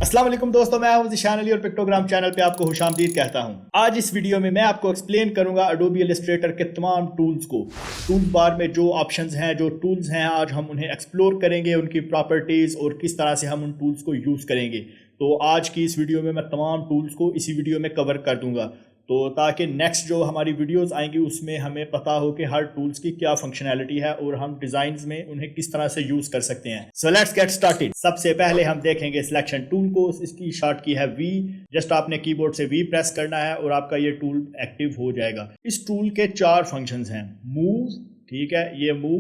अस्सलाम वालेकुम दोस्तों, मैं हूं ज़िशान अली और पिक्टोग्राम चैनल पे आपको खुशामदीद कहता हूं। आज इस वीडियो में मैं आपको एक्सप्लेन करूंगा अडोबी इलस्ट्रेटर के तमाम टूल्स को। टूल बार में जो ऑप्शंस हैं, जो टूल्स हैं, आज हम उन्हें एक्सप्लोर करेंगे, उनकी प्रॉपर्टीज़ और किस तरह से हम उन टूल्स को यूज़ करेंगे। तो आज की इस वीडियो में मैं तमाम टूल्स को इसी वीडियो में कवर कर दूंगा, तो ताकि नेक्स्ट जो हमारी वीडियोस आएंगी उसमें हमें पता हो कि हर टूल्स की क्या फंक्शनैलिटी है और हम डिजाइन्स में उन्हें किस तरह से यूज कर सकते हैं। So let's get started. सबसे पहले हम देखेंगे सिलेक्शन टूल को। इसकी शॉर्ट की है वी। जस्ट आपने कीबोर्ड से वी प्रेस करना है और आपका ये टूल एक्टिव हो जाएगा। इस टूल के चार फंक्शंस हैं। मूव, ठीक है, ये मूव।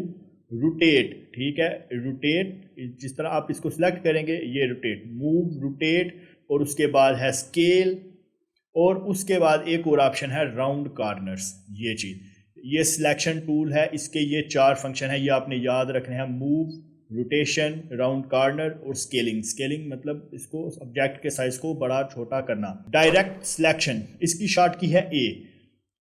रोटेट, ठीक है, रोटेट, जिस तरह आप इसको सिलेक्ट करेंगे ये रोटेट, मूव, रोटेट। और उसके बाद है स्केल, और उसके बाद एक और ऑप्शन है राउंड कॉर्नर्स। ये चीज़, ये सिलेक्शन टूल है, इसके ये चार फंक्शन है, ये आपने याद रखने हैं। मूव, रोटेशन, राउंड कॉर्नर और स्केलिंग। स्केलिंग मतलब इसको ऑब्जेक्ट के साइज को बड़ा छोटा करना। डायरेक्ट सिलेक्शन, इसकी शॉर्ट की है ए।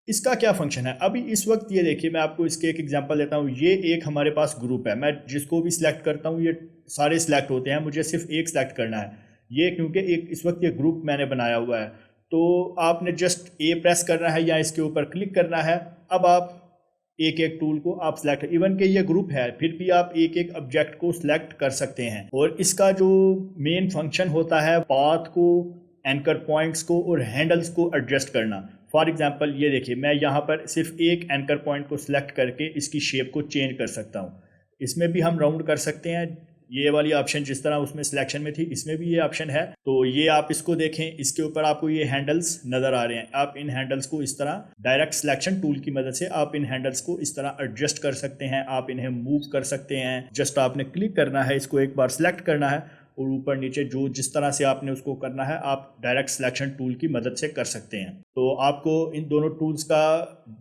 इसका क्या फंक्शन है अभी इस वक्त, ये देखिए मैं आपको इसके एक एग्जांपल देता हूँ। ये एक हमारे पास ग्रुप है, मैं जिसको भी सिलेक्ट करता हूँ ये सारे सिलेक्ट होते हैं, मुझे सिर्फ एक सिलेक्ट करना है। ये क्योंकि एक इस वक्त ये ग्रुप मैंने बनाया हुआ है, तो आपने जस्ट ए प्रेस करना है या इसके ऊपर क्लिक करना है। अब आप एक एक टूल को आप सिलेक्ट, इवन के ये ग्रुप है फिर भी आप एक एक ऑब्जेक्ट को सिलेक्ट कर सकते हैं। और इसका जो मेन फंक्शन होता है पाथ को, एंकर पॉइंट्स को और हैंडल्स को एडजस्ट करना। फॉर एग्जांपल ये देखिए मैं यहाँ पर सिर्फ एक एंकर पॉइंट को सिलेक्ट करके इसकी शेप को चेंज कर सकता हूँ। इसमें भी हम राउंड कर सकते हैं, ये वाली ऑप्शन जिस तरह उसमें सिलेक्शन में थी इसमें भी ये ऑप्शन है। तो ये आप इसको देखें, इसके ऊपर आपको ये हैंडल्स नज़र आ रहे हैं। आप इन हैंडल्स को इस तरह डायरेक्ट सिलेक्शन टूल की मदद से आप इन हैंडल्स को इस तरह एडजस्ट कर सकते हैं, आप इन्हें मूव कर सकते हैं। जस्ट आपने क्लिक करना है, इसको एक बार सिलेक्ट करना है और ऊपर नीचे जो जिस तरह से आपने उसको करना है आप डायरेक्ट सिलेक्शन टूल की मदद से कर सकते हैं। तो आपको इन दोनों टूल्स का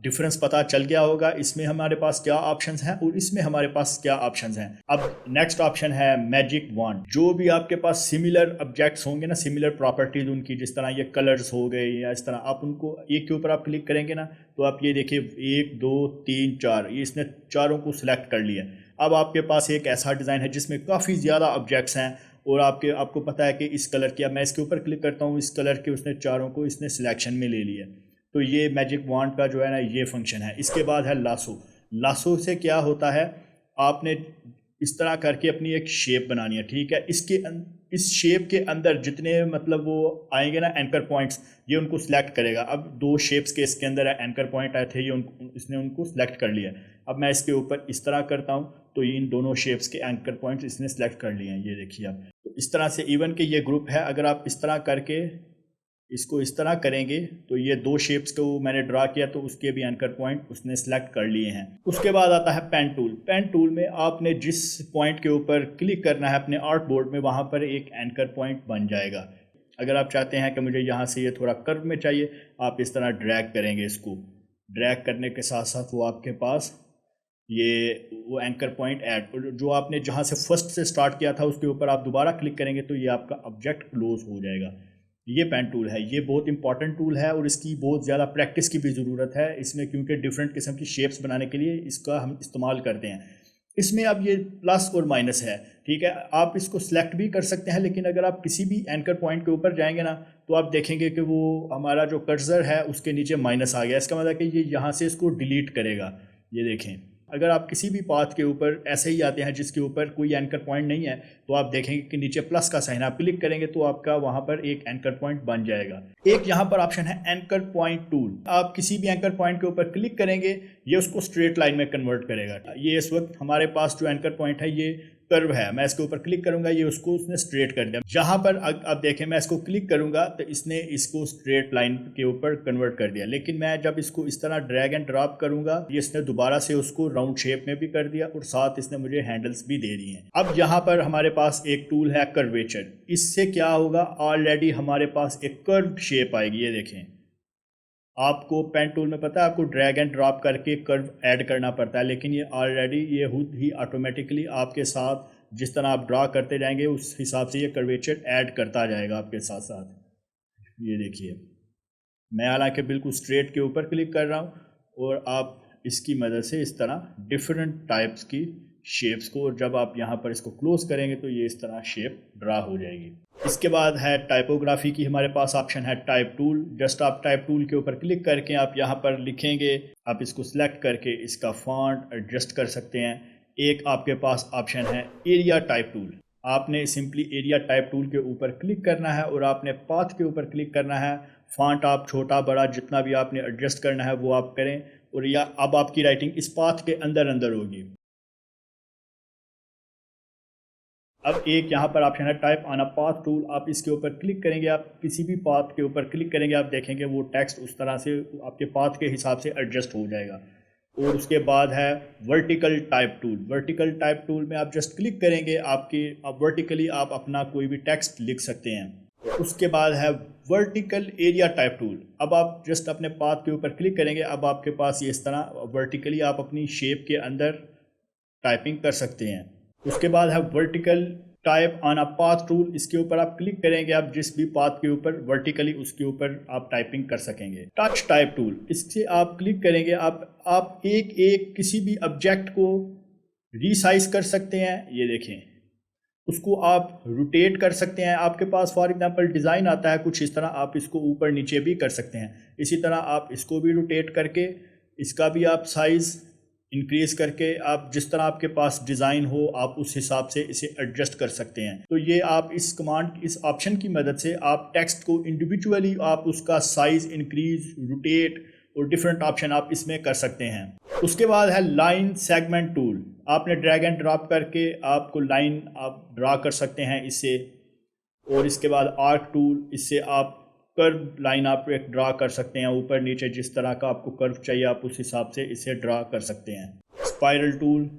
डिफरेंस पता चल गया होगा, इसमें हमारे पास क्या ऑप्शंस हैं और इसमें हमारे पास क्या ऑप्शंस हैं। अब नेक्स्ट ऑप्शन है मैजिक वॉन्ड। जो भी आपके पास सिमिलर ऑब्जेक्ट्स होंगे ना, सिमिलर प्रॉपर्टीज उनकी, जिस तरह ये कलर्स हो गए या इस तरह, आप उनको एक के ऊपर आप क्लिक करेंगे ना तो आप ये देखिए 1 2 3 4, ये इसने चारों को सिलेक्ट कर लिया। अब आपके पास एक ऐसा डिज़ाइन है जिसमें काफ़ी ज़्यादा ऑब्जेक्ट्स हैं और आपको पता है कि इस कलर की, अब मैं इसके ऊपर क्लिक करता हूँ, इस कलर के उसने चारों को इसने सिलेक्शन में ले लिया। तो ये मैजिक वॉन्ड का जो है ना ये फंक्शन है। इसके बाद है लासो। लासो से क्या होता है, आपने इस तरह करके अपनी एक शेप बनानी है, ठीक है। इस शेप के अंदर जितने मतलब वो आएंगे ना एंकर पॉइंट्स, ये उनको सिलेक्ट करेगा। अब दो शेप्स के इसके अंदर एंकर पॉइंट आए थे, ये इसने उनको सिलेक्ट कर लिया। अब मैं इसके ऊपर इस तरह करता हूँ तो इन दोनों शेप्स के एंकर पॉइंट्स इसने सेलेक्ट कर लिए हैं, ये देखिए आप। तो इस तरह से इवन के ये ग्रुप है, अगर आप इस तरह करके इसको इस तरह करेंगे तो ये दो शेप्स को मैंने ड्रा किया तो उसके भी एंकर पॉइंट उसने सेलेक्ट कर लिए हैं। उसके बाद आता है पेन टूल। पेन टूल में आपने जिस पॉइंट के ऊपर क्लिक करना है अपने आर्ट बोर्ड में, वहाँ पर एक एंकर पॉइंट बन जाएगा। अगर आप चाहते हैं कि मुझे यहाँ से ये थोड़ा कर्व में चाहिए, आप इस तरह ड्रैग करेंगे। इसको ड्रैग करने के साथ साथ वो आपके पास वो एंकर पॉइंट ऐड, जो आपने जहाँ से फर्स्ट से स्टार्ट किया था उसके ऊपर आप दोबारा क्लिक करेंगे तो ये आपका ऑब्जेक्ट क्लोज हो जाएगा। ये पेन टूल है, ये बहुत इंपॉर्टेंट टूल है और इसकी बहुत ज़्यादा प्रैक्टिस की भी ज़रूरत है इसमें, क्योंकि डिफरेंट किस्म की शेप्स बनाने के लिए इसका हम इस्तेमाल करते हैं। इसमें अब ये प्लस और माइनस है, ठीक है। आप इसको सिलेक्ट भी कर सकते हैं, लेकिन अगर आप किसी भी एंकर पॉइंट के ऊपर जाएंगे ना तो आप देखेंगे कि वो हमारा जो कर्सर है उसके नीचे माइनस आ गया। इसका मतलब कि ये यहाँ से इसको डिलीट करेगा। ये देखें, अगर आप किसी भी पाथ के ऊपर ऐसे ही आते हैं जिसके ऊपर कोई एंकर पॉइंट नहीं है तो आप देखेंगे कि नीचे प्लस का साइन, आप क्लिक करेंगे तो आपका वहां पर एक एंकर पॉइंट बन जाएगा। एक यहाँ पर ऑप्शन है एंकर पॉइंट टूल। आप किसी भी एंकर पॉइंट के ऊपर क्लिक करेंगे ये उसको स्ट्रेट लाइन में कन्वर्ट करेगा। ये इस वक्त हमारे पास जो एंकर पॉइंट है ये कर्व है, मैं इसके ऊपर क्लिक करूंगा ये उसको उसने स्ट्रेट कर दिया। जहां पर अब देखें मैं इसको क्लिक करूंगा तो इसने इसको स्ट्रेट लाइन के ऊपर कन्वर्ट कर दिया, लेकिन मैं जब इसको इस तरह ड्रैग एंड ड्रॉप करूंगा ये इसने दोबारा से उसको राउंड शेप में भी कर दिया और साथ इसने मुझे हैंडल्स भी दे दिए हैं। अब यहाँ पर हमारे पास एक टूल है कर्वेचर। इससे क्या होगा, ऑलरेडी हमारे पास एक कर्व शेप आएगी। ये देखें, आपको पेन टूल में पता है आपको ड्रैग एंड ड्रॉप करके कर्व ऐड करना पड़ता है, लेकिन ये ऑलरेडी ये खुद ही ऑटोमेटिकली आपके साथ जिस तरह आप ड्रा करते जाएंगे उस हिसाब से ये कर्वेचर ऐड करता जाएगा आपके साथ साथ। ये देखिए मैं हालांकि बिल्कुल स्ट्रेट के ऊपर क्लिक कर रहा हूँ और आप इसकी मदद से इस तरह डिफरेंट टाइप्स की शेप्स को, और जब आप यहाँ पर इसको क्लोज करेंगे तो ये इस तरह शेप ड्रा हो जाएगी। इसके बाद है टाइपोग्राफी की हमारे पास ऑप्शन है टाइप टूल। जस्ट आप टाइप टूल के ऊपर क्लिक करके आप यहाँ पर लिखेंगे, आप इसको सिलेक्ट करके इसका फॉन्ट एडजस्ट कर सकते हैं। एक आपके पास ऑप्शन है एरिया टाइप टूल। आपने सिंपली एरिया टाइप टूल के ऊपर क्लिक करना है और आपने पाथ के ऊपर क्लिक करना है। फॉन्ट आप छोटा बड़ा जितना भी आपने एडजस्ट करना है वो आप करें, और या अब आपकी राइटिंग इस पाथ के अंदर अंदर होगी। अब एक यहाँ पर ऑप्शन है type on a path tool. आप इसके ऊपर क्लिक करेंगे, आप किसी भी पाथ के ऊपर क्लिक करेंगे, आप देखेंगे वो टेक्स्ट उस तरह से आपके पाथ के हिसाब से एडजस्ट हो जाएगा। और उसके बाद है vertical type tool. Vertical type tool में आप जस्ट क्लिक करेंगे, आप वर्टिकली आप अपना कोई भी टेक्स्ट लिख सकते हैं। उसके बाद है वर्टिकल एरिया टाइप टूल। अब आप जस्ट अपने पाथ के ऊपर क्लिक करेंगे, अब आपके पास ये इस तरह वर्टिकली आप अपनी शेप के अंदर टाइपिंग कर सकते हैं। उसके बाद है vertical type on a path tool. इसके ऊपर आप क्लिक करेंगे, आप जिस भी पाथ के ऊपर वर्टिकली उसके ऊपर आप टाइपिंग कर सकेंगे। टच टाइप टूल, इससे आप क्लिक करेंगे, आप एक एक किसी भी ऑब्जेक्ट को रीसाइज कर सकते हैं। ये देखें, उसको आप रोटेट कर सकते हैं। आपके पास फॉर एग्जांपल डिज़ाइन आता है कुछ इस तरह, आप इसको ऊपर नीचे भी कर सकते हैं। इसी तरह आप इसको भी रोटेट करके इसका भी आप साइज़ इंक्रीज करके, आप जिस तरह आपके पास डिज़ाइन हो आप उस हिसाब से इसे एडजस्ट कर सकते हैं। तो ये आप इस कमांड, इस ऑप्शन की मदद से आप टेक्स्ट को इंडिविजुअली आप उसका साइज़ इंक्रीज, रोटेट और डिफरेंट ऑप्शन आप इसमें कर सकते हैं। उसके बाद है लाइन सेगमेंट टूल। आपने ड्रैग एंड ड्रॉप करके आपको लाइन आप ड्रा कर सकते हैं इससे। और इसके बाद आर्क टूल, इससे आप कर्व लाइन आप एक ड्रा कर सकते हैं, ऊपर नीचे जिस तरह का आपको कर्व चाहिए आप उस हिसाब से इसे ड्रा कर सकते हैं। स्पाइरल टूल,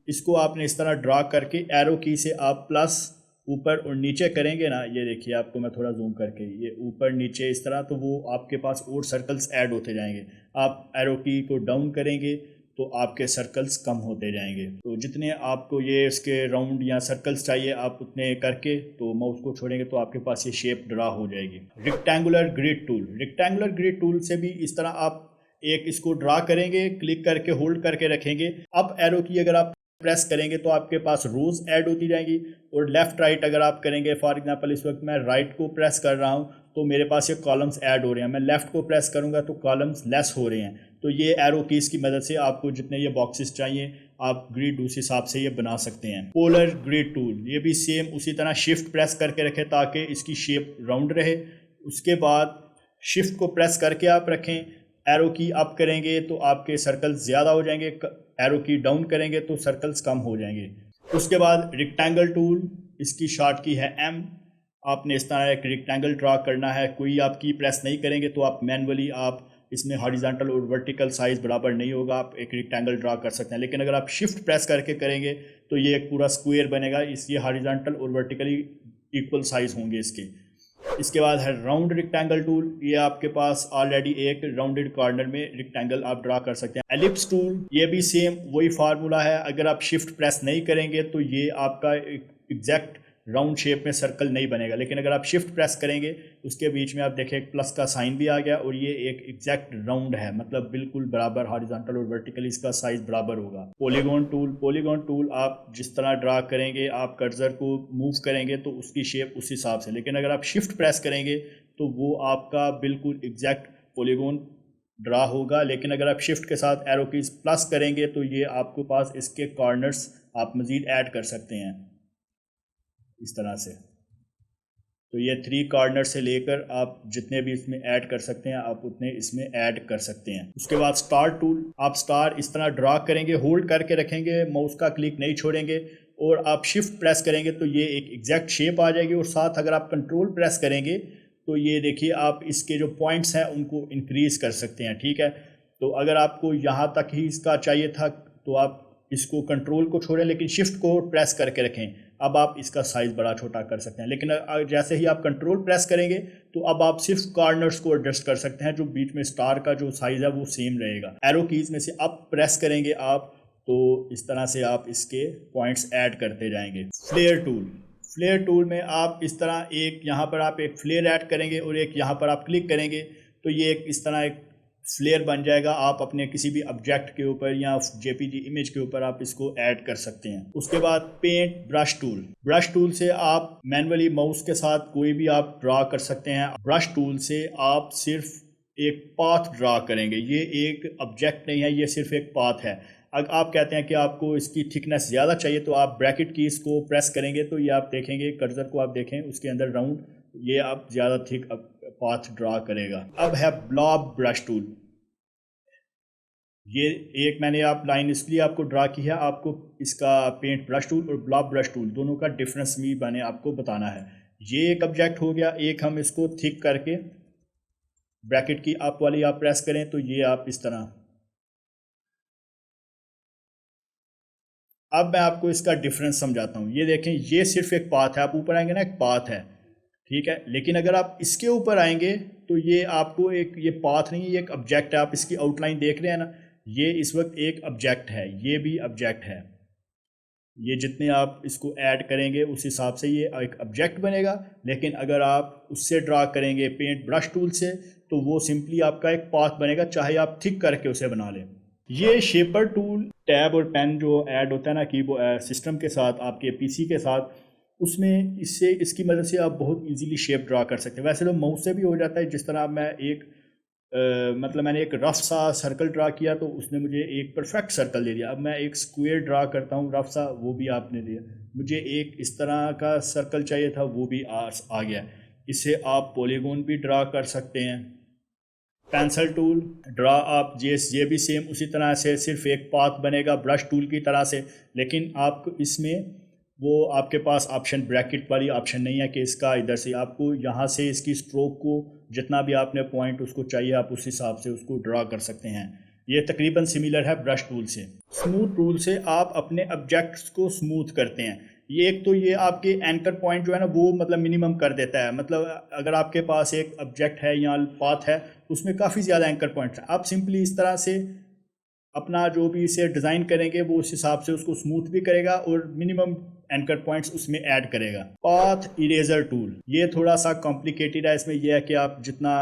इसको आपने इस तरह ड्रा करके एरो की से आप प्लस ऊपर और नीचे करेंगे ना, ये देखिए आपको मैं थोड़ा जूम करके, ये ऊपर नीचे इस तरह, तो वो आपके पास और सर्कल्स ऐड होते जाएंगे। आप एरो की को डाउन करेंगे तो आपके सर्कल्स कम होते जाएंगे। तो जितने आपको ये इसके राउंड या सर्कल्स चाहिए आप उतने करके तो माउस को छोड़ेंगे तो आपके पास ये शेप ड्रा हो जाएगी। Rectangular grid tool, rectangular grid tool से भी इस तरह आप एक इसको ड्रा करेंगे, क्लिक करके होल्ड करके रखेंगे। अब एरो की अगर आप प्रेस करेंगे तो आपके पास रोज ऐड होती जाएंगी, और लेफ्ट राइट अगर आप करेंगे, फॉर एग्जांपल इस वक्त मैं राइट को प्रेस कर रहा हूं तो मेरे पास ये कॉलम्स ऐड हो रहे हैं। मैं लेफ्ट को प्रेस करूंगा तो कॉलम्स लेस हो रहे हैं। तो ये एरो कीज की मदद से आपको जितने ये बॉक्सेस चाहिए आप ग्रिड उस हिसाब से ये बना सकते हैं। पोलर ग्रिड टूल, ये भी सेम उसी तरह शिफ्ट प्रेस करके रखें ताकि इसकी शेप राउंड रहे। उसके बाद शिफ्ट को प्रेस करके आप रखें, एरो की अप करेंगे तो आपके सर्कल्स ज़्यादा हो जाएंगे, एरो की डाउन करेंगे तो सर्कल्स कम हो जाएंगे। उसके बाद रेक्टेंगल टूल, इसकी शॉर्ट की है एम। आपने इस तरह एक रेक्टेंगल ड्रा करना है, कोई आप की प्रेस नहीं करेंगे तो आप मैनुअली आप इसमें हॉरिजॉन्टल और वर्टिकल साइज़ बराबर नहीं होगा, आप एक रेक्टेंगल ड्रा कर सकते हैं। लेकिन अगर आप शिफ्ट प्रेस करके करेंगे तो ये एक पूरा स्क्वायर बनेगा, इसलिए हॉरिजॉन्टल और वर्टिकली इक्वल साइज़ होंगे इसके। इसके बाद है राउंड रेक्टेंगल टूल, ये आपके पास ऑलरेडी एक राउंडेड कॉर्नर में रेक्टेंगल आप ड्रा कर सकते हैं। एलिप्स टूल, ये भी सेम वही फार्मूला है, अगर आप शिफ्ट प्रेस नहीं करेंगे तो ये आपका एग्जैक्ट राउंड शेप में सर्कल नहीं बनेगा, लेकिन अगर आप शिफ्ट प्रेस करेंगे उसके बीच में आप देखें एक प्लस का साइन भी आ गया और ये एक एग्जैक्ट राउंड है, मतलब बिल्कुल बराबर हॉरिजॉन्टल और वर्टिकली इसका साइज बराबर होगा। पॉलीगॉन टूल, पॉलीगॉन टूल आप जिस तरह ड्रा करेंगे, आप कर्सर को मूव करेंगे तो उसकी शेप उस हिसाब से, लेकिन अगर आप शिफ्ट प्रेस करेंगे तो वो आपका बिल्कुल एग्जैक्ट पॉलीगॉन ड्रा होगा। लेकिन अगर आप शिफ्ट के साथ एरो कीज प्लस करेंगे तो ये आपके पास इसके कॉर्नर्स आप मज़ीद ऐड कर सकते हैं इस तरह से। तो ये 3 कॉर्नर से लेकर आप जितने भी इसमें ऐड कर सकते हैं आप उतने इसमें ऐड कर सकते हैं। उसके बाद स्टार टूल, आप स्टार इस तरह ड्रा करेंगे, होल्ड करके रखेंगे, माउस का क्लिक नहीं छोड़ेंगे और आप शिफ्ट प्रेस करेंगे तो ये एक एग्जैक्ट शेप आ जाएगी। और साथ अगर आप कंट्रोल प्रेस करेंगे तो ये देखिए आप इसके जो पॉइंट्स हैं उनको इंक्रीज़ कर सकते हैं, ठीक है। तो अगर आपको यहाँ तक ही इसका चाहिए था तो आप इसको कंट्रोल को छोड़ें लेकिन शिफ्ट को प्रेस करके रखें, अब आप इसका साइज़ बड़ा छोटा कर सकते हैं। लेकिन जैसे ही आप कंट्रोल प्रेस करेंगे तो अब आप सिर्फ कॉर्नर्स को एडजस्ट कर सकते हैं, जो बीच में स्टार का जो साइज़ है वो सेम रहेगा। एरो कीज़ में से अप प्रेस करेंगे आप तो इस तरह से आप इसके पॉइंट्स ऐड करते जाएंगे। फ्लेयर टूल, फ्लेयर टूल में आप इस तरह एक यहाँ पर आप एक फ्लेयर ऐड करेंगे और एक यहाँ पर आप क्लिक करेंगे तो ये एक इस तरह एक फ्लेयर बन जाएगा। आप अपने किसी भी ऑब्जेक्ट के ऊपर या जेपीजी इमेज के ऊपर आप इसको ऐड कर सकते हैं। उसके बाद paint brush tool. Brush tool से आप मैनुअली माउस के साथ कोई भी आप ड्रा कर सकते हैं। ब्रश टूल से आप सिर्फ एक पाथ ड्रा करेंगे। ये एक ऑब्जेक्ट नहीं है, ये सिर्फ एक पाथ है। अगर आप कहते हैं कि आपको इसकी थिकनेस ज़्यादा चाहिए तो आप ब्रैकेट की इसको प्रेस करेंगे तो ये आप देखेंगे, कर्सर को आप देखें उसके अंदर राउंड, ये आप ज़्यादा थिक पाथ ड्रा करेगा। अब है ब्लॉब ब्रश टूल। ये एक मैंने आप लाइन इसलिए आपको ड्रा की है, आपको इसका पेंट ब्रश टूल और ब्लॉब ब्रश टूल दोनों का डिफरेंस भी मैंने आपको बताना है। ये एक ऑब्जेक्ट हो गया। एक हम इसको थिक करके ब्रैकेट की अप वाली आप प्रेस करें तो ये आप इस तरह। अब मैं आपको इसका डिफरेंस समझाता हूँ। ये देखें, ये सिर्फ एक पाथ है। आप ऊपर आएंगे ना, एक पाथ है, ठीक है। लेकिन अगर आप इसके ऊपर आएंगे तो ये आपको एक, ये पाथ नहीं, ये एक ऑब्जेक्ट है। आप इसकी आउटलाइन देख रहे हैं ना, ये इस वक्त एक ऑब्जेक्ट है, ये भी ऑब्जेक्ट है। ये जितने आप इसको ऐड करेंगे उस हिसाब से ये एक ऑब्जेक्ट बनेगा। लेकिन अगर आप उससे ड्रा करेंगे पेंट ब्रश टूल से तो वो सिंपली आपका एक पाथ बनेगा, चाहे आप थिक करके उसे बना लें। ये शेपर टूल, टैब और पेन जो ऐड होता है ना कि वो सिस्टम के साथ, आपके पीसी के साथ, उसमें इससे इसकी मदद से आप बहुत इजीली शेप ड्रा कर सकते हैं। वैसे तो माउस से भी हो जाता है। जिस तरह मैं एक मतलब मैंने एक रफ सा सर्कल ड्रा किया तो उसने मुझे एक परफेक्ट सर्कल दे दिया। अब मैं एक स्क्वायर ड्रा करता हूँ रफ सा, वो भी आपने दिया। मुझे एक इस तरह का सर्कल चाहिए था, वो भी आ गया। इससे आप पॉलीगॉन भी ड्रा कर सकते हैं। पेंसिल टूल ड्रा आप ये भी सेम उसी तरह से, सिर्फ एक पाथ बनेगा ब्रश टूल की तरह से। लेकिन आप इसमें वो आपके पास ऑप्शन, ब्रैकेट वाली ऑप्शन नहीं है कि इसका इधर से आपको यहाँ से इसकी स्ट्रोक को जितना भी आपने पॉइंट उसको चाहिए आप उस हिसाब से उसको ड्रा कर सकते हैं। ये तकरीबन सिमिलर है ब्रश टूल से। स्मूथ टूल से आप अपने ऑब्जेक्ट्स को स्मूथ करते हैं। ये एक तो ये आपके एंकर पॉइंट जो है ना वो मतलब मिनिमम कर देता है। मतलब अगर आपके पास एक ऑब्जेक्ट है या पाथ है उसमें काफ़ी ज़्यादा एंकर पॉइंट्स हैं, आप सिंपली इस तरह से अपना जो भी इसे डिज़ाइन करेंगे वो उस हिसाब से उसको स्मूथ भी करेगा और मिनिमम एंकर पॉइंट्स उसमें ऐड करेगा। पाथ इरेजर टूल, ये थोड़ा सा कॉम्प्लिकेटेड है। इसमें यह है कि आप जितना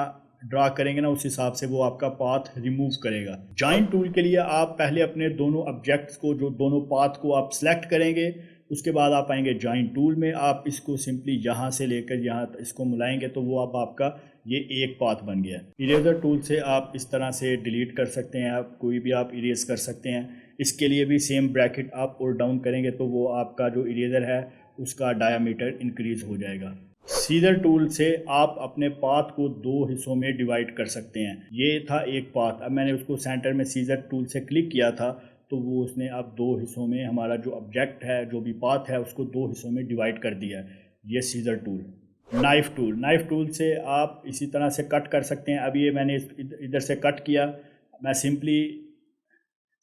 ड्रा करेंगे ना उस हिसाब से वो आपका पाथ रिमूव करेगा। जॉइंट टूल के लिए आप पहले अपने दोनों ऑब्जेक्ट्स को, जो दोनों पाथ को आप सेलेक्ट करेंगे, उसके बाद आप आएंगे जॉइंट टूल में, आप इसको सिंपली यहाँ से लेकर यहाँ इसको मिलाएंगे तो वो अब आपका ये एक पाथ बन गया। इरेजर टूल से आप इस तरह से डिलीट कर सकते हैं, आप कोई भी आप इरेज कर सकते हैं। इसके लिए भी सेम ब्रैकेट अप और डाउन करेंगे तो वो आपका जो इरेजर है उसका डायामीटर इंक्रीज हो जाएगा। सीजर टूल से आप अपने पाथ को दो हिस्सों में डिवाइड कर सकते हैं। ये था एक पाथ, अब मैंने उसको सेंटर में सीजर टूल से क्लिक किया था तो वो उसने अब दो हिस्सों में हमारा जो ऑब्जेक्ट है, जो भी पाथ है, उसको दो हिस्सों में डिवाइड कर दिया है। ये scissor tool. Knife tool, knife tool से आप इसी तरह से कट कर सकते हैं। अब ये मैंने इधर से कट किया, मैं सिंपली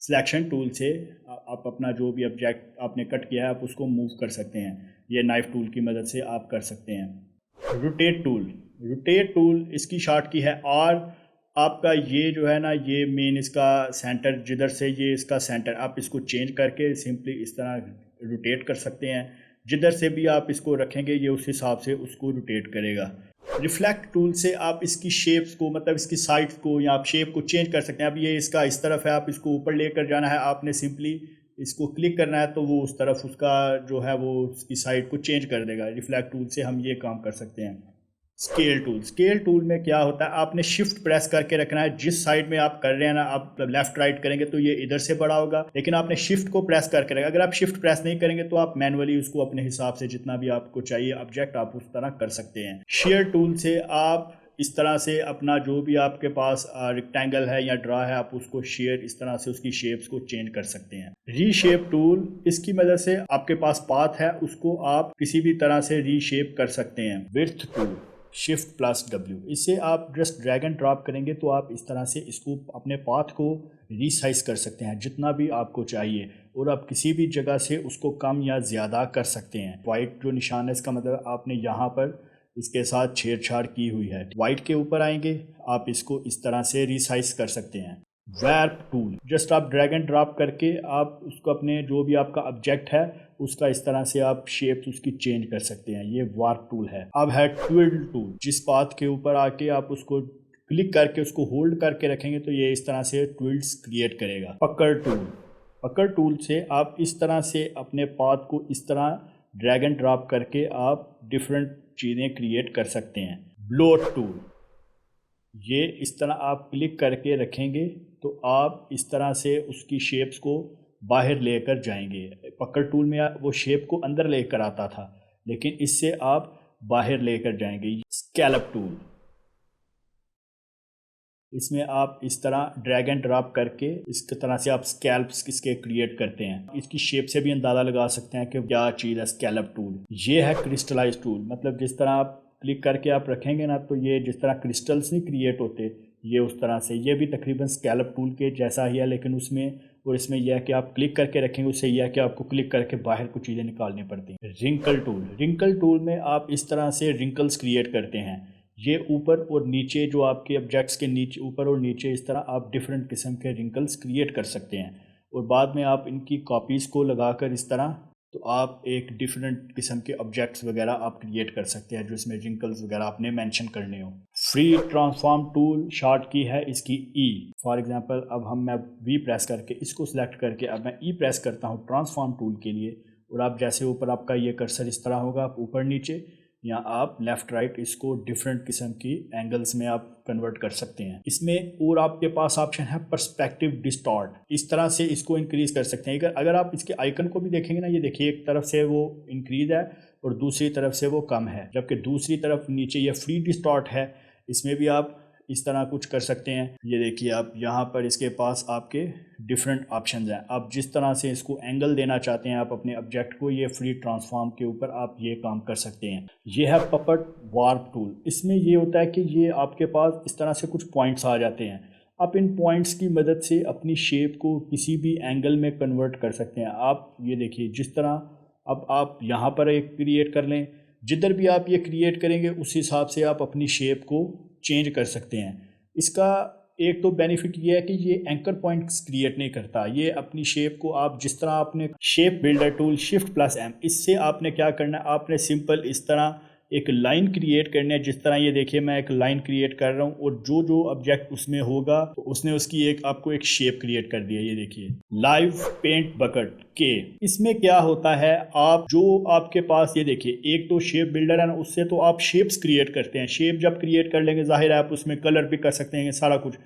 सिलेक्शन टूल से आप अपना जो भी ऑब्जेक्ट आपने कट किया है आप उसको मूव कर सकते हैं। ये नाइफ़ टूल की मदद से आप कर सकते हैं। रोटेट टूल, रोटेट टूल इसकी शॉर्ट की है आर। आपका ये जो है ना, ये मेन इसका सेंटर, जिधर से ये इसका सेंटर, आप इसको चेंज करके सिंपली इस तरह रोटेट कर सकते हैं। जिधर से भी आप इसको रखेंगे ये उस हिसाब से उसको रोटेट करेगा। रिफ्लेक्ट टूल से आप इसकी शेप्स को, मतलब इसकी साइड्स को या आप शेप को चेंज कर सकते हैं। अब ये इसका इस तरफ है, आप इसको ऊपर लेकर जाना है, आपने सिंपली इसको क्लिक करना है तो वो उस तरफ उसका जो है वो उसकी साइड को चेंज कर देगा। रिफ्लेक्ट टूल से हम ये काम कर सकते हैं। स्केल टूल, स्केल टूल में क्या होता है, आपने शिफ्ट प्रेस करके रखना है। जिस साइड में आप कर रहे हैं ना, आप लेफ्ट राइट करेंगे तो ये इधर से बड़ा होगा, लेकिन आपने शिफ्ट को प्रेस करके रखा। अगर आप शिफ्ट प्रेस नहीं करेंगे तो आप मैनुअली उसको अपने हिसाब से जितना भी आपको चाहिए ऑब्जेक्ट आप उस तरह कर सकते हैं। शेयर टूल से आप इस तरह से अपना जो भी आपके पास रेक्टेंगल है या ड्रा है आप उसको शेयर, इस तरह से उसकी शेप्स को चेंज कर सकते हैं। रीशेप टूल, इसकी मदद से आपके पास पाथ है उसको आप किसी भी तरह से रीशेप कर सकते हैं। Width tool, shift plus W, इससे आप जस्ट ड्रैग एंड ड्रॉप करेंगे तो आप इस तरह से इसको अपने पाथ को रीसाइज कर सकते हैं जितना भी आपको चाहिए, और आप किसी भी जगह से उसको कम या ज़्यादा कर सकते हैं। वाइट जो निशान है इसका मतलब आपने यहाँ पर इसके साथ छेड़छाड़ की हुई है। वाइट के ऊपर आएंगे, आप इसको इस तरह से रीसाइज कर सकते हैं। वार्प टूल, जस्ट आप ड्रैग एंड ड्रॉप करके आप उसको अपने जो भी आपका ऑब्जेक्ट है उसका इस तरह से आप शेप्स उसकी चेंज कर सकते हैं। ये वार्प टूल है। अब है ट्विडल टूल, जिस पाथ के ऊपर आके आप उसको क्लिक करके उसको होल्ड करके रखेंगे तो ये इस तरह से ट्विल्स क्रिएट करेगा। पकड़ टूल से आप इस तरह से अपने पाथ को इस तरह ड्रैग एंड ड्रॉप करके आप डिफरेंट चीज़ें क्रिएट कर सकते हैं। ब्लोट टूल, ये इस तरह आप क्लिक करके रखेंगे तो आप इस तरह से उसकी शेप्स को बाहर लेकर जाएंगे। पकड़ टूल में वो शेप को अंदर लेकर आता था, लेकिन इससे आप बाहर लेकर जाएंगे। स्कैलप टूल, इसमें आप इस तरह ड्रैग एंड ड्रॉप करके इस तरह से आप स्कैल्प्स इसके क्रिएट करते हैं। इसकी शेप से भी अंदाज़ा लगा सकते हैं कि क्या चीज़ है स्कैलप टूल। ये है क्रिस्टलाइज टूल, मतलब जिस तरह आप क्लिक करके आप रखेंगे ना तो ये जिस तरह क्रिस्टल्स नहीं क्रिएट होते, ये उस तरह से ये भी तकरीबन स्कैलप टूल के जैसा ही है, लेकिन उसमें और इसमें यह है कि आप क्लिक करके रखेंगे, उससे यह है कि आपको क्लिक करके बाहर कुछ चीज़ें निकालनी पड़ती हैं। रिंकल टूल में आप इस तरह से रिंकल्स क्रिएट करते हैं। ये ऊपर और नीचे जो आपके ऑब्जेक्ट्स के नीचे ऊपर और नीचे इस तरह आप डिफरेंट किस्म के रिंकल्स क्रिएट कर सकते हैं, और बाद में आप इनकी कॉपीज़ को लगाकर इस तरह तो आप एक डिफरेंट किस्म के ऑब्जेक्ट्स वगैरह आप क्रिएट कर सकते हैं जो इसमें रिंकल्स वगैरह आपने मेंशन करने हो। फ्री ट्रांसफॉर्म टूल शॉर्ट की है इसकी ई। फॉर एग्जांपल अब मैं वी प्रेस करके इसको सिलेक्ट करके अब मैं ई प्रेस करता हूँ ट्रांसफॉर्म टूल के लिए, और आप जैसे ऊपर आपका ये कर्सर इस तरह होगा, आप ऊपर नीचे या आप लेफ़्ट राइट इसको डिफरेंट किस्म की एंगल्स में आप कन्वर्ट कर सकते हैं। इसमें और आपके पास ऑप्शन है पर्सपेक्टिव डिस्टॉर्ट, इस तरह से इसको इंक्रीज़ कर सकते हैं। अगर आप इसके आइकन को भी देखेंगे ना, ये देखिए एक तरफ से वो इंक्रीज़ है और दूसरी तरफ से वो कम है, जबकि दूसरी तरफ नीचे ये फ्री डिस्टॉर्ट है, इसमें भी आप इस तरह कुछ कर सकते हैं। ये देखिए आप यहाँ पर इसके पास आपके डिफरेंट ऑप्शंस हैं, आप जिस तरह से इसको एंगल देना चाहते हैं आप अपने ऑब्जेक्ट को, ये फ्री ट्रांसफॉर्म के ऊपर आप ये काम कर सकते हैं। ये है पपट वार्प टूल, इसमें ये होता है कि ये आपके पास इस तरह से कुछ पॉइंट्स आ जाते हैं, आप इन पॉइंट्स की मदद से अपनी शेप को किसी भी एंगल में कन्वर्ट कर सकते हैं। आप ये देखिए जिस तरह अब आप यहाँ पर एक क्रिएट कर लें, जिधर भी आप ये क्रिएट करेंगे उस हिसाब से आप अपनी शेप को चेंज कर सकते हैं। इसका एक तो बेनिफिट ये है कि ये एंकर पॉइंट्स क्रिएट नहीं करता, ये अपनी शेप को आप जिस तरह आपने शेप बिल्डर टूल Shift+M, इससे आपने क्या करना है, आपने सिंपल इस तरह एक लाइन क्रिएट करनी है। जिस तरह ये देखिए मैं एक लाइन क्रिएट कर रहा हूँ और जो जो ऑब्जेक्ट उसमें होगा तो उसने उसकी एक आपको एक शेप क्रिएट कर दिया। ये देखिए लाइव पेंट बकेट के, इसमें क्या होता है, आप जो आपके पास ये देखिए एक तो शेप बिल्डर है ना, उससे तो आप शेप्स क्रिएट करते हैं। शेप जब क्रिएट कर लेंगे जाहिर है आप उसमें कलर भी कर सकते हैं, सारा कुछ।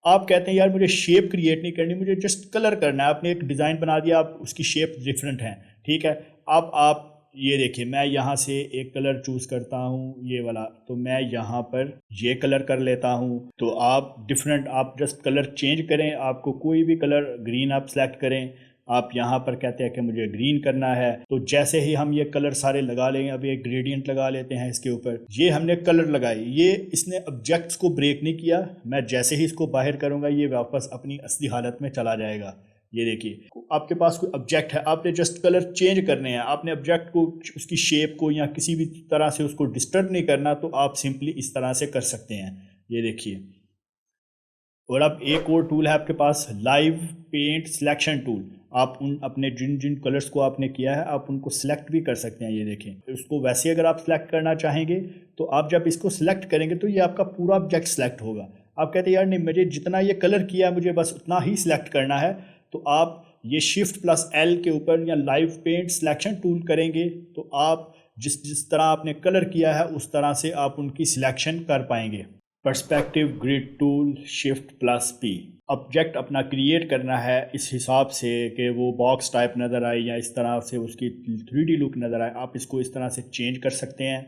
आप कहते हैं यार मुझे शेप क्रिएट नहीं करनी, मुझे जस्ट कलर करना है, आपने एक डिज़ाइन बना दिया, आप उसकी शेप डिफरेंट है, ठीक है। अब आप ये देखिए मैं यहाँ से एक कलर चूज़ करता हूँ ये वाला, तो मैं यहाँ पर ये कलर कर लेता हूँ। तो आप डिफरेंट आप जस्ट कलर चेंज करें, आपको कोई भी कलर ग्रीन आप सेलेक्ट करें, आप यहाँ पर कहते हैं कि मुझे ग्रीन करना है, तो जैसे ही हम ये कलर सारे लगा लेंगे, अब एक ग्रेडियंट लगा लेते हैं इसके ऊपर, ये हमने कलर लगाई, ये इसने ऑब्जेक्ट्स को ब्रेक नहीं किया, मैं जैसे ही इसको बाहर करूँगा ये वापस अपनी असली हालत में चला जाएगा। ये देखिए आपके पास कोई ऑब्जेक्ट है, आपने जस्ट कलर चेंज करने हैं, आपने ऑब्जेक्ट को उसकी शेप को या किसी भी तरह से उसको डिस्टर्ब नहीं करना, तो आप सिंपली इस तरह से कर सकते हैं। ये देखिए, और अब एक और टूल है आपके पास लाइव पेंट सिलेक्शन टूल, आप उन अपने जिन जिन कलर्स को आपने किया है आप उनको सिलेक्ट भी कर सकते हैं। ये देखें उसको वैसे अगर आप सिलेक्ट करना चाहेंगे तो आप जब इसको सिलेक्ट करेंगे तो ये आपका पूरा ऑब्जेक्ट सिलेक्ट होगा। आप कहते हैं यार नहीं मुझे जितना ये कलर किया मुझे बस उतना ही सिलेक्ट करना है, तो आप ये Shift+L के ऊपर या लाइव पेंट सिलेक्शन टूल करेंगे तो आप जिस जिस तरह आपने कलर किया है उस तरह से आप उनकी सिलेक्शन कर पाएंगे। Perspective grid tool Shift+P, object अपना क्रिएट करना है इस हिसाब से कि वो बॉक्स टाइप नज़र आए या इस तरह से उसकी 3D लुक नज़र आए, आप इसको इस तरह से चेंज कर सकते हैं।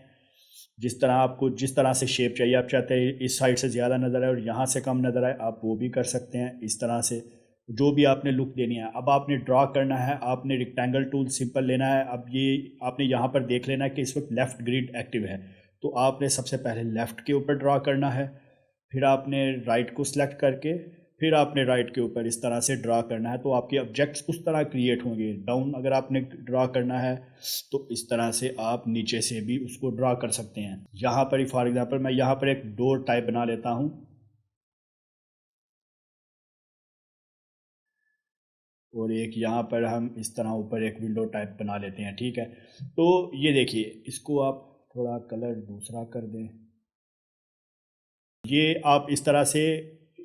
जिस तरह आपको जिस तरह से शेप चाहिए, आप चाहते हैं इस साइड से ज़्यादा नज़र आए और यहाँ से कम नज़र आए, आप वो भी कर सकते हैं। इस तरह से जो भी आपने लुक देनी है। अब आपने ड्रा करना है, आपने रेक्टेंगल टूल सिंपल लेना है। अब ये आपने यहाँ पर देख लेना है कि इस वक्त लेफ़्ट ग्रिड एक्टिव है, तो आपने सबसे पहले लेफ़्ट के ऊपर ड्रा करना है, फिर आपने राइट को सिलेक्ट करके फिर आपने राइट के ऊपर इस तरह से ड्रा करना है, तो आपके ऑब्जेक्ट्स उस तरह क्रिएट होंगे। डाउन अगर आपने ड्रा करना है तो इस तरह से आप नीचे से भी उसको ड्रा कर सकते हैं। यहाँ पर ही फॉर एग्जांपल मैं यहाँ पर एक डोर टाइप बना लेता हूँ और एक यहाँ पर हम इस तरह ऊपर एक विंडो टाइप बना लेते हैं, ठीक है। तो ये देखिए इसको आप थोड़ा कलर दूसरा कर दें, ये आप इस तरह से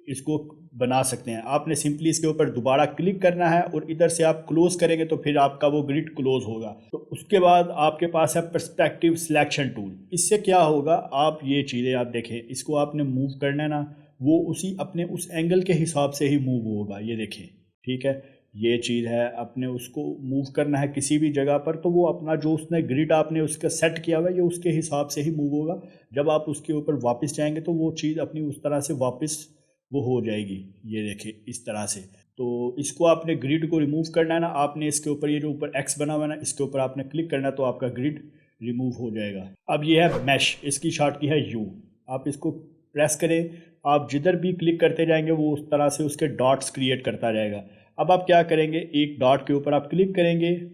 इसको बना सकते हैं। आपने सिंपली इसके ऊपर दोबारा क्लिक करना है और इधर से आप क्लोज करेंगे तो फिर आपका वो ग्रिड क्लोज होगा। तो उसके बाद आपके पास है पर्सपेक्टिव सिलेक्शन टूल। इससे क्या होगा, आप ये चीज़ें आप देखें, इसको आपने मूव करना है ना, वो उसी अपने उस एंगल के हिसाब से ही मूव होगा। ये देखें, ठीक है, ये चीज़ है, अपने उसको मूव करना है किसी भी जगह पर, तो वो अपना जो उसने ग्रिड आपने उसका सेट किया हुआ है ये उसके हिसाब से ही मूव होगा। जब आप उसके ऊपर वापस जाएंगे तो वो चीज़ अपनी उस तरह से वापस वो हो जाएगी। ये देखिए इस तरह से। तो इसको आपने ग्रिड को रिमूव करना है ना, आपने इसके ऊपर ये जो ऊपर एक्स बना हुआ है ना, इसके ऊपर आपने क्लिक करना है तो आपका ग्रिड रिमूव हो जाएगा। अब ये है मैश, इसकी शॉर्ट की है यू। आप इसको प्रेस करें, आप जिधर भी क्लिक करते जाएंगे वो उस तरह से उसके डॉट्स क्रिएट करता रहेगा। अब आप क्या करेंगे, एक डॉट के ऊपर आप क्लिक करेंगे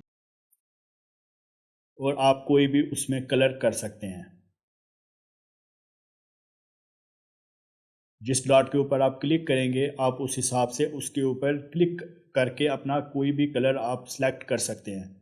और आप कोई भी उसमें कलर कर सकते हैं। जिस डॉट के ऊपर आप क्लिक करेंगे आप उस हिसाब से उसके ऊपर क्लिक करके अपना कोई भी कलर आप सेलेक्ट कर सकते हैं।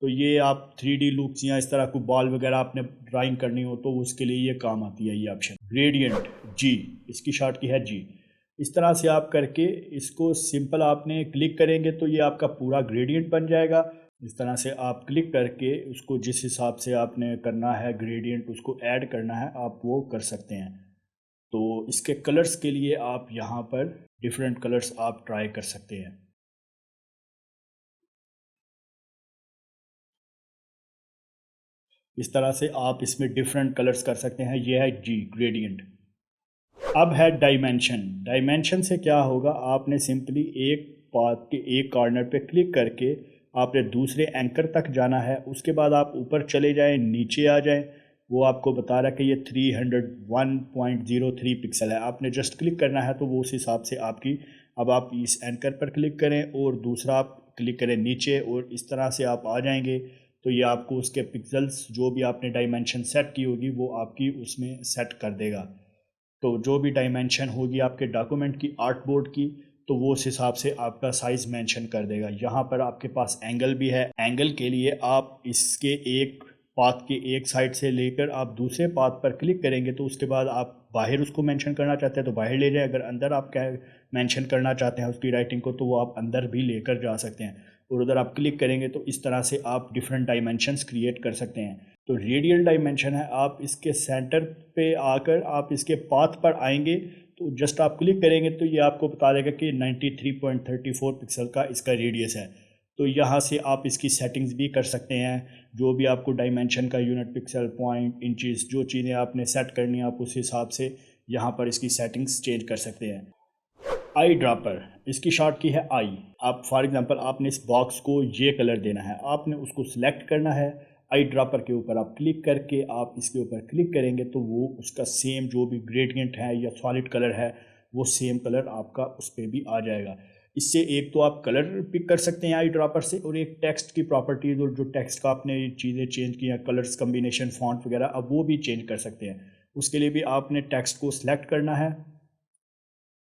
तो ये आप 3D लुक्स या इस तरह कोई बॉल वगैरह आपने ड्राइंग करनी हो तो उसके लिए ये काम आती है ये ऑप्शन। ग्रेडियंट जी, इसकी शॉर्ट की है जी। इस तरह से आप करके इसको सिंपल आपने क्लिक करेंगे तो ये आपका पूरा ग्रेडियंट बन जाएगा। इस तरह से आप क्लिक करके उसको जिस हिसाब से आपने करना है ग्रेडियंट उसको ऐड करना है आप वो कर सकते हैं। तो इसके कलर्स के लिए आप यहाँ पर डिफरेंट कलर्स आप ट्राई कर सकते हैं। इस तरह से आप इसमें डिफरेंट कलर्स कर सकते हैं। ये है जी ग्रेडियंट। अब है डायमेंशन। डायमेंशन से क्या होगा, आपने सिंपली एक पाथ के एक कॉर्नर पे क्लिक करके आपने दूसरे एंकर तक जाना है। उसके बाद आप ऊपर चले जाएं, नीचे आ जाएं, वो आपको बता रहा है कि ये 301.03 पिक्सल है। आपने जस्ट क्लिक करना है तो वो उस हिसाब से आपकी, अब आप इस एंकर पर क्लिक करें और दूसरा आप क्लिक करें नीचे और इस तरह से आप आ जाएंगे तो ये आपको उसके पिक्सल्स जो भी आपने डायमेंशन सेट की होगी वो आपकी उसमें सेट कर देगा। तो जो भी डायमेंशन होगी आपके डॉक्यूमेंट की, आर्ट बोर्ड की, तो वो उस हिसाब से आपका साइज़ मेंशन कर देगा। यहाँ पर आपके पास एंगल भी है। एंगल के लिए आप इसके एक पाथ के एक साइड से लेकर आप दूसरे पाथ पर क्लिक करेंगे तो उसके बाद आप बाहर उसको मेंशन करना चाहते हैं तो बाहर ले जाएं। अगर अंदर आप क्या मेंशन करना चाहते हैं उसकी राइटिंग को तो वो आप अंदर भी लेकर जा सकते हैं। और उधर आप क्लिक करेंगे तो इस तरह से आप डिफरेंट डायमेंशंस क्रिएट कर सकते हैं। तो रेडियल डायमेंशन है, आप इसके सेंटर पे आकर आप इसके पाथ पर आएंगे तो जस्ट आप क्लिक करेंगे तो ये आपको बता देगा कि 93.34 पिक्सल का इसका रेडियस है। तो यहाँ से आप इसकी सेटिंग्स भी कर सकते हैं। जो भी आपको डायमेंशन का यूनिट, पिक्सल, पॉइंट, इंचेस, जो चीज़ें आपने सेट करनी है आप उस हिसाब से यहाँ पर इसकी सेटिंग्स चेंज कर सकते हैं। आई ड्रॉपर, इसकी शॉर्ट की है आई। आप फॉर एग्जांपल आपने इस बॉक्स को ये कलर देना है, आपने उसको सिलेक्ट करना है। आई ड्रॉपर के ऊपर आप क्लिक करके आप इसके ऊपर क्लिक करेंगे तो वो उसका सेम जो भी ग्रेडियंट है या सॉलिड कलर है वो सेम कलर आपका उस पर भी आ जाएगा। इससे एक तो आप कलर पिक कर सकते हैं आई ड्रॉपर से, और एक टेक्स्ट की प्रॉपर्टीज़ और जो टेक्स्ट का आपने चीज़ें चेंज की हैं, कलर्स कम्बिनेशन, फॉन्ट वगैरह, अब वो भी चेंज कर सकते हैं। उसके लिए भी आपने टेक्स्ट को सिलेक्ट करना है।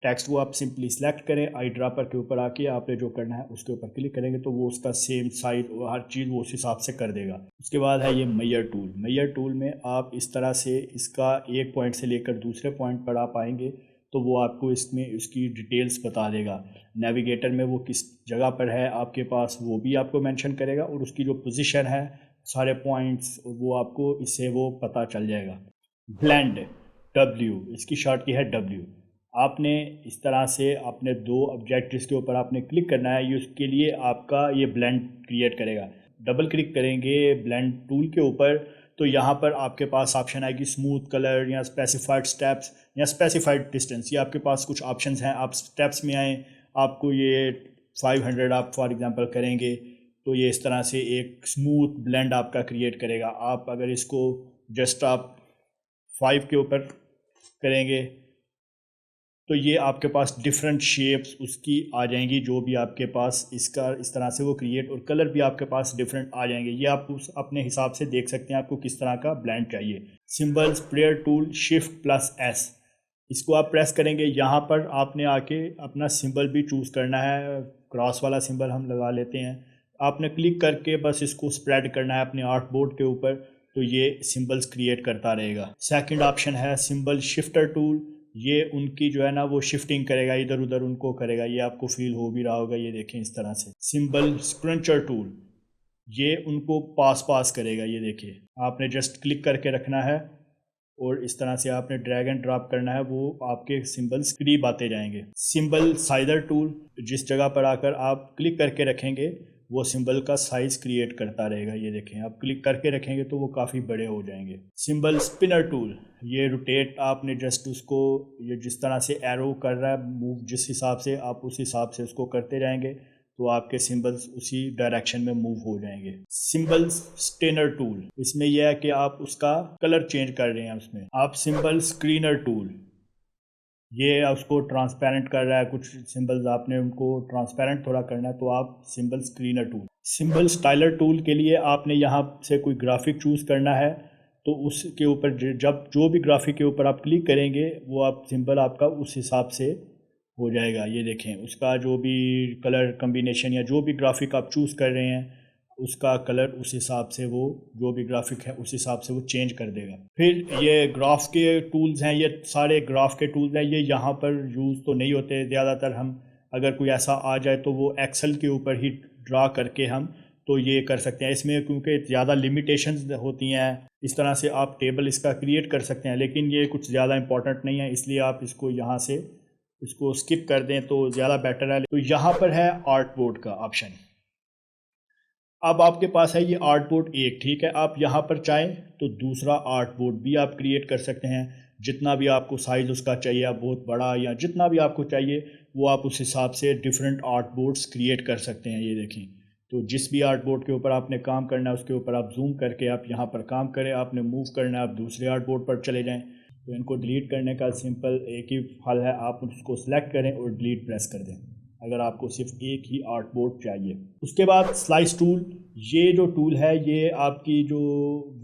टेक्स्ट को आप सिंपली सिलेक्ट करें, आई ड्रॉपर के ऊपर आके आपने जो करना है उसके ऊपर क्लिक करेंगे तो वो उसका सेम साइज और हर चीज़ वो उस हिसाब से कर देगा। उसके बाद है ये मेजर टूल। मेजर टूल में आप इस तरह से इसका एक पॉइंट से लेकर दूसरे पॉइंट पर आप आएंगे तो वो आपको इसमें उसकी डिटेल्स बता देगा। नेविगेटर में वो किस जगह पर है आपके पास वो भी आपको मेंशन करेगा, और उसकी जो पोजीशन है, सारे पॉइंट्स, वो आपको इससे वो पता चल जाएगा। ब्लेंड, डब्ल्यू, इसकी शॉर्ट की है डब्ल्यू। आपने इस तरह से अपने दो ऑब्जेक्ट जिसके ऊपर आपने क्लिक करना है, ये उसके लिए आपका ये ब्लेंड क्रिएट करेगा। डबल क्लिक करेंगे ब्लेंड टूल के ऊपर तो यहाँ पर आपके पास ऑप्शन आएगी स्मूथ कलर या स्पेसिफाइड स्टेप्स या स्पेसिफाइड डिस्टेंस। ये आपके पास कुछ ऑप्शंस हैं। आप स्टेप्स में आएँ, आपको ये 500 आप फॉर एग्जांपल करेंगे तो ये इस तरह से एक स्मूथ ब्लेंड आपका क्रिएट करेगा। आप अगर इसको जस्ट आप 5 के ऊपर करेंगे तो ये आपके पास डिफरेंट शेप्स उसकी आ जाएंगी, जो भी आपके पास इसका इस तरह से वो क्रिएट, और कलर भी आपके पास डिफरेंट आ जाएंगे। ये आप उस अपने हिसाब से देख सकते हैं आपको किस तरह का ब्लेंड चाहिए। सिंबल्स, प्लेयर टूल, Shift+S, इसको आप प्रेस करेंगे। यहाँ पर आपने आके अपना सिंबल भी चूज़ करना है। क्रॉस वाला सिंबल हम लगा लेते हैं। आपने क्लिक करके बस इसको स्प्रेड करना है अपने आर्ट बोर्ड के ऊपर तो ये सिंबल्स क्रिएट करता रहेगा। सेकंड ऑप्शन है सिंबल शिफ्टर टूल। ये उनकी जो है ना वो शिफ्टिंग करेगा, इधर उधर उनको करेगा, ये आपको फील हो भी रहा होगा। ये देखें इस तरह से। सिंबल स्क्रंचर टूल, ये उनको पास पास करेगा। ये देखिए, आपने जस्ट क्लिक करके रखना है और इस तरह से आपने ड्रैग एंड ड्रॉप करना है, वो आपके सिंबल्स करीब आते जाएंगे। सिंबल साइजर टूल, जिस जगह पर आकर आप क्लिक करके रखेंगे वो सिंबल का साइज़ क्रिएट करता रहेगा। ये देखें, आप क्लिक करके रखेंगे तो वो काफ़ी बड़े हो जाएंगे। सिंबल स्पिनर टूल, ये रोटेट, आपने जस्ट उसको, ये जिस तरह से एरो कर रहा है मूव, जिस हिसाब से आप उस हिसाब से उसको करते जाएंगे तो आपके सिंबल्स उसी डायरेक्शन में मूव हो जाएंगे। सिंबल स्टेनर टूल, इसमें यह है कि आप उसका कलर चेंज कर रहे हैं उसमें। आप सिंबल स्क्रीनर टूल, ये उसको ट्रांसपेरेंट कर रहा है, कुछ सिंबल्स आपने उनको ट्रांसपेरेंट थोड़ा करना है तो आप symbol screener tool. Symbol styler tool के लिए आपने यहाँ से कोई ग्राफिक चूज़ करना है तो उसके ऊपर जब जो भी ग्राफिक के ऊपर आप क्लिक करेंगे वो आप सिंबल आपका उस हिसाब से हो जाएगा। ये देखें, उसका जो भी कलर कम्बिनेशन या जो भी ग्राफिक आप चूज़ कर रहे हैं उसका कलर उस हिसाब से, वो जो भी ग्राफिक है उस हिसाब से वो चेंज कर देगा। फिर ये ग्राफ के टूल्स हैं, ये सारे ग्राफ के टूल्स हैं, ये यहाँ पर यूज़ तो नहीं होते ज़्यादातर। हम अगर कोई ऐसा आ जाए तो वो एक्सेल के ऊपर ही ड्रा करके हम तो ये कर सकते हैं इसमें, क्योंकि ज़्यादा लिमिटेशंस होती हैं। इस तरह से आप टेबल इसका क्रिएट कर सकते हैं, लेकिन ये कुछ ज़्यादा इंपॉर्टेंट नहीं है, इसलिए आप इसको यहाँ से इसको स्किप कर दें तो ज़्यादा बेटर है। तो यहाँ पर है आर्ट बोर्ड का ऑप्शन। अब आपके पास है ये आर्ट बोर्ड एक, ठीक है। आप यहाँ पर चाहें तो दूसरा आर्ट बोर्ड भी आप क्रिएट कर सकते हैं, जितना भी आपको साइज़ उसका चाहिए, आप बहुत बड़ा या जितना भी आपको चाहिए वो आप उस हिसाब से डिफरेंट आर्ट बोर्ड्स क्रिएट कर सकते हैं। ये देखें, तो जिस भी आर्ट बोर्ड के ऊपर आपने काम करना है उसके ऊपर आप जूम करके आप यहाँ पर काम करें। आपने मूव करना है, आप दूसरे आर्ट बोर्ड पर चले जाएँ। तो इनको डिलीट करने का सिंपल एक ही हल है, आप उसको सिलेक्ट करें और डिलीट प्रेस कर दें अगर आपको सिर्फ एक ही आर्ट बोर्ड चाहिए। उसके बाद स्लाइस टूल, ये जो टूल है ये आपकी जो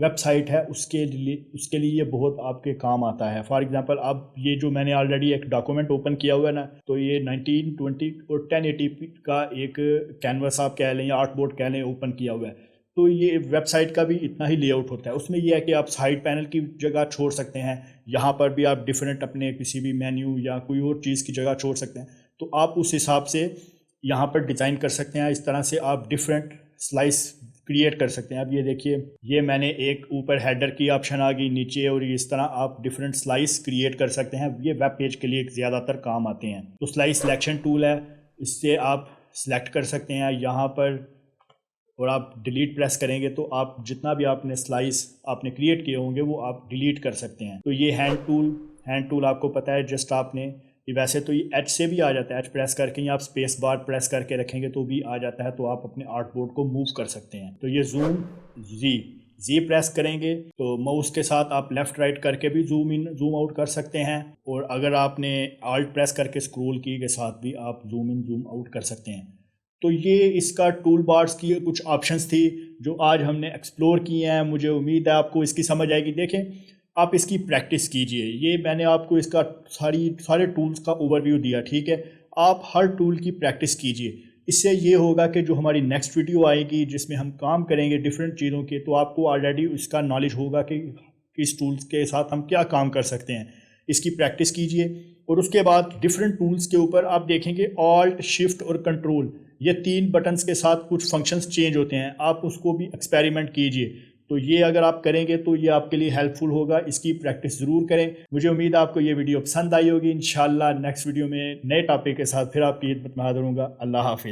वेबसाइट है उसके लिए ये बहुत आपके काम आता है। फॉर एग्जांपल, अब ये जो मैंने ऑलरेडी एक डॉक्यूमेंट ओपन किया हुआ है ना, तो ये 1920 और 1080p का एक कैनवस आप कह लें या आर्ट बोर्ड कह लें ओपन किया हुआ है। तो ये वेबसाइट का भी इतना ही लेआउट होता है। उसमें यह है कि आप साइड पैनल की जगह छोड़ सकते हैं, यहाँ पर भी आप डिफरेंट अपने किसी भी मेन्यू या कोई और चीज़ की जगह छोड़ सकते हैं। तो आप उस हिसाब से यहाँ पर डिज़ाइन कर सकते हैं। इस तरह से आप डिफरेंट स्लाइस क्रिएट कर सकते हैं। अब ये देखिए, ये मैंने एक ऊपर हेडर की ऑप्शन आ गई नीचे, और इस तरह आप डिफरेंट स्लाइस क्रिएट कर सकते हैं। ये वेब पेज के लिए ज़्यादातर काम आते हैं। तो स्लाइस सिलेक्शन टूल है, इससे आप सिलेक्ट कर सकते हैं यहाँ पर, और आप डिलीट प्रेस करेंगे तो आप जितना भी आपने स्लाइस आपने क्रिएट किए होंगे वो आप डिलीट कर सकते हैं। तो ये हैंड टूल आपको पता है, जस्ट आपने वैसे तो ये एच से भी आ जाता है, एच प्रेस करके ही आप स्पेस बार प्रेस करके रखेंगे तो भी आ जाता है, तो आप अपने आर्ट बोर्ड को मूव कर सकते हैं। तो ये जूम जी प्रेस करेंगे तो माउस के साथ आप लेफ़्ट राइट करके भी जूम इन जूम आउट कर सकते हैं, और अगर आपने आल्ट प्रेस करके स्क्रॉल की के साथ भी आप जूम इन जूम आउट कर सकते हैं। तो ये इसका टूल बार्स की कुछ ऑप्शंस थी जो आज हमने एक्सप्लोर किए हैं। मुझे उम्मीद है आपको इसकी समझ आएगी। देखें, आप इसकी प्रैक्टिस कीजिए। ये मैंने आपको इसका सारे टूल्स का ओवरव्यू दिया, ठीक है। आप हर टूल की प्रैक्टिस कीजिए, इससे ये होगा कि जो हमारी नेक्स्ट वीडियो आएगी जिसमें हम काम करेंगे डिफरेंट चीज़ों के, तो आपको ऑलरेडी इसका नॉलेज होगा कि किस टूल्स के साथ हम क्या काम कर सकते हैं। इसकी प्रैक्टिस कीजिए, और उसके बाद डिफरेंट टूल्स के ऊपर आप देखेंगे ऑल्ट शिफ्ट और कंट्रोल, ये 3 बटन्स के साथ कुछ फंक्शंस चेंज होते हैं। आप उसको भी एक्सपेरिमेंट कीजिए। तो ये अगर आप करेंगे तो ये आपके लिए हेल्पफुल होगा। इसकी प्रैक्टिस ज़रूर करें। मुझे उम्मीद है आपको ये वीडियो पसंद आई होगी। इंशाल्लाह नेक्स्ट वीडियो में नए टॉपिक के साथ फिर आपकी खिदमत में हाज़िर होऊंगा। अल्लाह हाफिज़।